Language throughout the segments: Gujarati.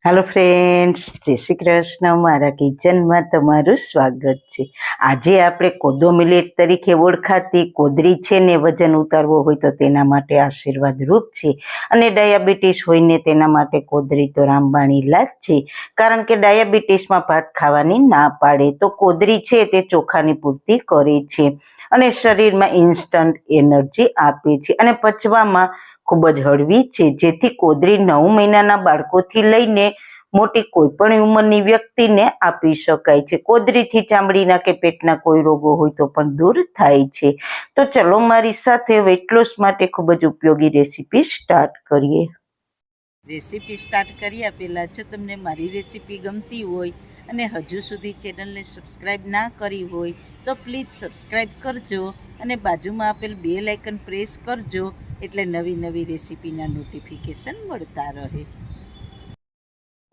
हेलो फ्रेंड्स, जय श्री कृष्ण। मारा किचन में तमारुं स्वागत है। आजे आपणे कोदो मिलेट तरीके ओळखाती कोदरी छे ने वजन उतारवो होय तो तेना माटे आशीर्वाद रूप छे अने डायाबिटीज होय ने तेना माटे कोदरी तो रामबाण इलाज छे। कारण के डायाबिटीज में भात खावानी ना पाड़े तो कोदरी छे ते चोखानी पूर्ति करे छे अने शरीर में इन्स्टंट एनर्जी आपे छे अने पचवामां खूब ज हळवी छे, जेथी कोदरी 9 महीनाना बाळकोथी लईने मोटी कोईपण उंमरनी व्यक्तिने आपी शकाय छे। कोदरीथी चामड़ीना के पेटना कोई रोगो होय तो पण दूर थाय छे। तो चलो मारी साथे वेट लॉस माटे खूब ज उपयोगी रेसिपी स्टार्ट करीए। रेसिपी स्टार्ट कर्या पहेला जो तमने मारी रेसिपी गमती होय अने हजू सुधी चेनलने सब्सक्राइब ना करी होय तो प्लीज सब्सक्राइब करजो अने बाजुमां आपेल बेल आइकन प्रेस करजो એટલે નવી નવી રેસીપીના નોટિફિકેશન મળતા રહે।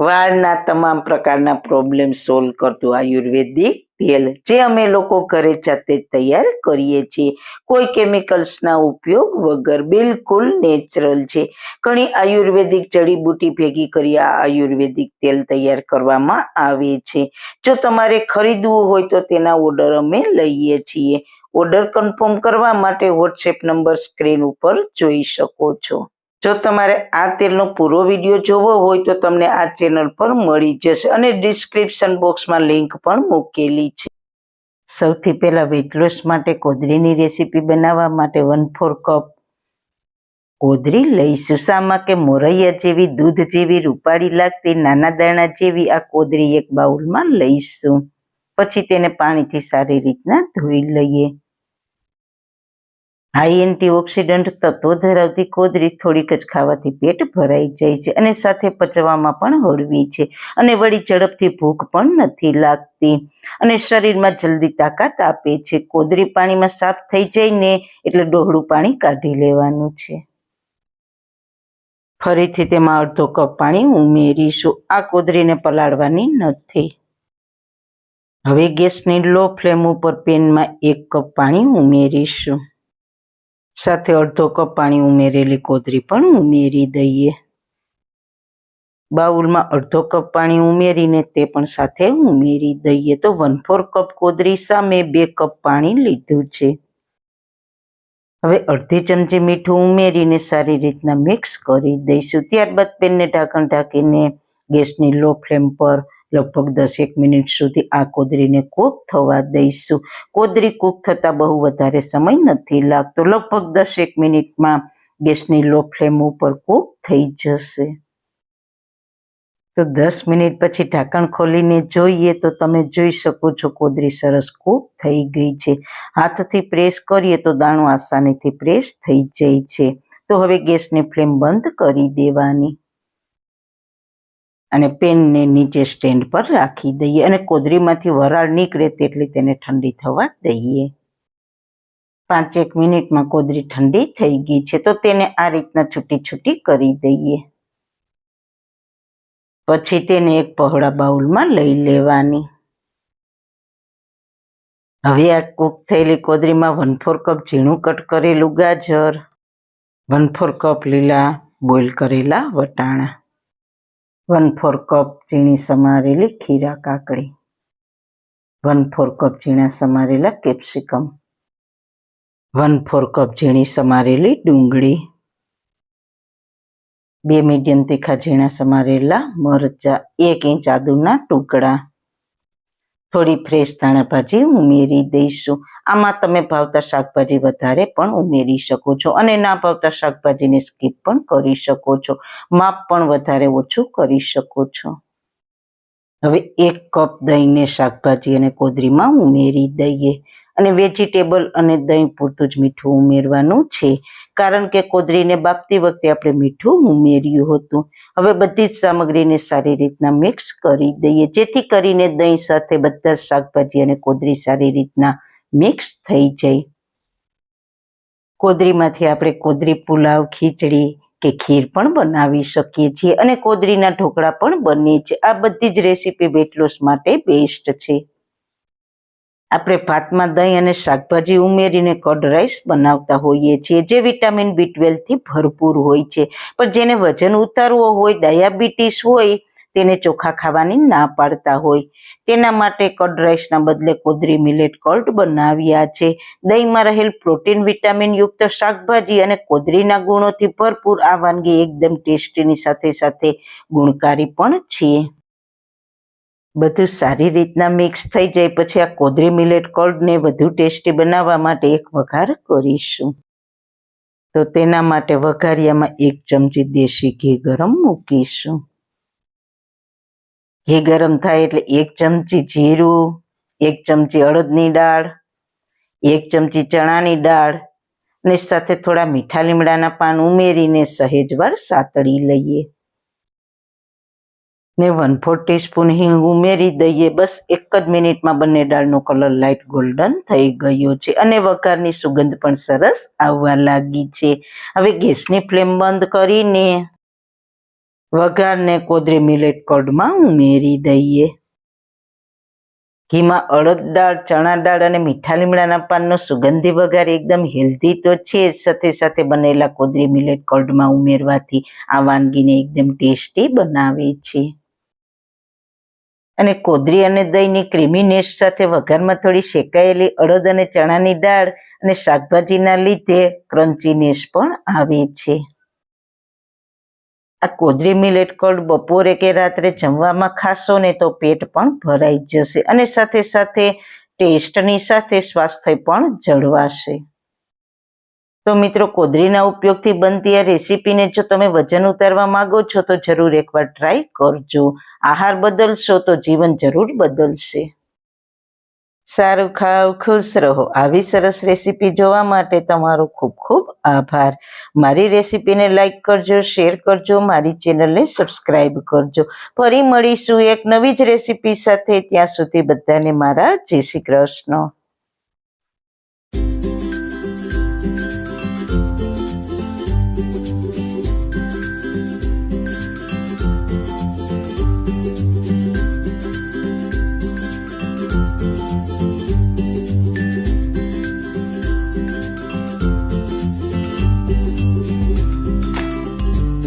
વાળના તમામ પ્રકારના પ્રોબ્લેમ સોલ્વ કરતું આયુર્વેદિક તેલ જે અમે લોકો ઘરે જાતે તૈયાર કરીએ છીએ, કોઈ કેમિકલ્સના ઉપયોગ વગર, બિલકુલ નેચરલ છે। ઘણી આયુર્વેદિક જડીબુટી ભેગી કરી આ આયુર્વેદિક તેલ તૈયાર કરવામાં આવે છે। જો તમારે ખરીદવું હોય તો તેના ઓર્ડર અમે લઈએ છીએ। ઓર્ડર કન્ફર્મ કરવા માટે વોટ્સએપ નંબર સ્ક્રીન ઉપર જોઈ શકો છો। જો તમારે આ તેલનો પૂરો વિડીયો જોવો હોય તો તમને આ ચેનલ પર મળી જશે અને ડિસ્ક્રિપ્શન બોક્સમાં લિંક પણ મૂકેલી છે। સૌથી પહેલા વેટ લોસ માટે કોદરીની રેસીપી બનાવવા માટે 1/4 કપ કોદરી લઈશું। શામાં કે મોરૈયા જેવી દૂધ જેવી રૂપાળી લાગતી નાના દાણા જેવી આ કોદરી એક બાઉલમાં લઈશું। પછી તેને પાણીથી સારી રીતના ધોઈ લઈએ। હાઈ એન્ટીઓક્સિડન્ટ તત્વો ધરાવતી કોદરી થોડીક જ ખાવાથી પેટ ભરાઈ જાય છે અને સાથે પચવામાં પણ હળવી છે અને વળી ઝડપથી ભૂખ પણ નથી લાગતી અને શરીરમાં જલ્દી તાકાત આપે છે। કોદરી પાણીમાં સાફ થઈ જાય ને એટલે ડોહળું પાણી કાઢી લેવાનું છે। ફરીથી તેમાં અડધો કપ પાણી ઉમેરીશું। આ કોદરીને પલાળવાની નથી। હવે ગેસની લો ફ્લેમ ઉપર પેનમાં 1 કપ પાણી ઉમેરીશું। સાથે અડધો કપ પાણી ઉમેરેલી કોદરી પણ ઉમેરી દઈએ। બાઉલમાં અડધો કપ પાણી ઉમેરીને તે પણ સાથે ઉમેરી દઈએ। તો 1/4 કપ કોદરી સામે 2 કપ પાણી લીધું છે। હવે અડધી ચમચી મીઠું ઉમેરીને સારી રીતના મિક્સ કરી દઈશું। ત્યારબાદ પેનને ઢાંકણ ઢાંકીને ગેસની લો ફ્લેમ પર લગભગ 10-1 મિનિટ સુધી આ કોદરીને કૂક થવા દઈશું। કોદરી કૂક થતાં બહુ વધારે સમય નથી લાગતો, લગભગ 10-1 મિનિટમાં ગેસની લો ફ્લેમ ઉપર કૂક થઈ જશે। તો 10 મિનિટ પછી ઢાંકણ ખોલીને જોઈએ તો તમે જોઈ શકો છો કોદરી સરસ કૂક થઈ ગઈ છે। હાથથી પ્રેસ કરીએ તો દાણો આસાનીથી પ્રેસ થઈ જાય છે। તો હવે ગેસની ફ્લેમ બંધ કરી દેવાની અને પેનને નીચે સ્ટેન્ડ પર રાખી દઈએ અને કોદરીમાંથી વરાળ નીકળે તેટલી તેને ઠંડી થવા દઈએ। 5-1 મિનિટમાં કોદરી ઠંડી થઈ ગઈ છે તો તેને આ રીતના છૂટી છૂટી કરી દઈએ। પછી તેને એક પહોળા બાઉલમાં લઈ લેવાની। હવે આ કૂક થયેલી કોદરીમાં 1/4 કપ ઝીણું કટ કરેલું ગાજર, 1/4 કપ લીલા બોઇલ કરેલા વટાણા, 1/4 કપ ઝીણી સમારેલી ખીરા કાકડી, 1/4 કપ ઝીણા સમારેલા કેપ્સિકમ, 1/4 કપ ઝીણી સમારેલી ડુંગળી, 2 મીડિયમ તીખા ઝીણા સમારેલા મરચાં, 1 ઇંચ આદુના ટુકડા, થોડી ફ્રેશ ધાણા ભાજી ઉમેરી દઈશું। આમાં તમે ભાવતા શાકભાજી વધારે પણ ઉમેરી શકો છો અને ના ભાવતા શાકભાજીને સ્કીપ પણ કરી શકો છો। માપ પણ વધારે ઓછું કરી શકો છો। હવે 1 કપ દહીંને શાકભાજી અને કોદરીમાં ઉમેરી દઈએ અને વેજીટેબલ અને દહીં પૂરતું જ મીઠું ઉમેરવાનું છે કારણ કે કોદરીને બાફતી વખતે આપણે મીઠું ઉમેર્યું હતું। હવે બધી જ સામગ્રીને સારી રીતના મિક્સ કરી દઈએ જેથી કરીને દહીં સાથે બધા જ શાકભાજી અને કોદરી સારી રીતના મિક્સ થઈ જાય। કોદરીમાંથી આપણે કોદરી પુલાવ, ખીચડી કે ખીર પણ બનાવી શકીએ છીએ અને કોદરીના ઢોકળા પણ બને છે। આ બધી જ રેસીપી વેટ લોસ માટે બેસ્ટ છે। આપણે ભાતમાં દહીં અને શાકભાજી ઉમેરીને કર્ડ રાઈસ બનાવતા હોઈએ છીએ, જે વિટામિન B12 થી ભરપૂર હોય છે. પણ જેને વજન ઉતારવો હોય, ડાયાબિટીસ હોય, તેને ચોખા ખાવાની ના પાડતા હોય, તેના માટે કર્ડ રાઈસના બદલે કોદરી મિલેટ કર્ડ બનાવ્યા છે. દહીંમાં રહેલ પ્રોટીન, વિટામિન યુક્ત શાકભાજી અને કોદરીના ગુણોથી ભરપૂર આ વાનગી એકદમ ટેસ્ટીની સાથે સાથે ગુણકારી પણ છે. બધું સારી રીતના મિક્સ થઈ જાય પછી આ કોદરી મિલેટ કર્ડને વધુ ટેસ્ટી બનાવવા માટે એક વઘાર કરીશું. તો તેના માટે વઘારિયામાં 1 ચમચી દેશી ઘી ગરમ મૂકીશું. ઘી ગરમ થાય એટલે 1 ચમચી જીરું, 1 ચમચી અડદની દાળ, 1 ચમચી ચણાની દાળ અને સાથે થોડા મીઠા લીમડાના પાન ઉમેરીને સહેજવાર સાતળી લઈએ ને 1/4 ટીસ્પૂન હિંગ ઉમેરી દઈએ. બસ 1 જ મિનિટમાં બંને દાળનો કલર લાઇટ ગોલ્ડન થઈ ગયો છે અને વઘારની સુગંધ પણ સરસ આવવા લાગી છે. હવે ગેસની ફ્લેમ બંધ કરીને વઘારને કોદરી મિલેટ કર્ડમાં ઉમેરી દઈએ. ઘીમાં અડદ દાળ, ચણા દાળ અને મીઠા લીમડાના પાનનો સુગંધી વઘાર એકદમ હેલ્ધી તો છે, સાથે સાથે બનેલા કોદરી મિલેટ કર્ડમાં ઉમેરવાથી આ વાનગીને એકદમ ટેસ્ટી બનાવે છે. અને કોદરી અને દહીંની ક્રીમીનેસ સાથે વઘારમાં થોડી શેકાયેલી અડદ અને ચણાની દાળ અને શાકભાજીના લીધે ક્રન્ચીનેસ પણ આવે છે. આ કોદરી મિલેટ કર્ડ બપોરે કે રાત્રે જમવામાં ખાશો ને તો પેટ પણ ભરાઈ જશે અને સાથે સાથે ટેસ્ટની સાથે સ્વાસ્થ્ય પણ જળવાશે. તો મિત્રો, કોદરીના ઉપયોગથી બનતી આ રેસીપીને જો તમે વજન ઉતારવા માંગો છો તો જરૂર એકવાર ટ્રાય કરજો. આહાર બદલશો તો જીવન જરૂર બદલશે. સારું ખાઓ, ખુશ રહો. આવી સરસ રેસીપી જોવા માટે તમારો ખૂબ ખૂબ આભાર. મારી રેસીપીને લાઈક કરજો, શેર કરજો, મારી ચેનલને સબસ્ક્રાઈબ કરજો. ફરી મળીશું એક નવી જ રેસીપી સાથે. ત્યાં સુધી બધાને મારા જય શ્રી કૃષ્ણ.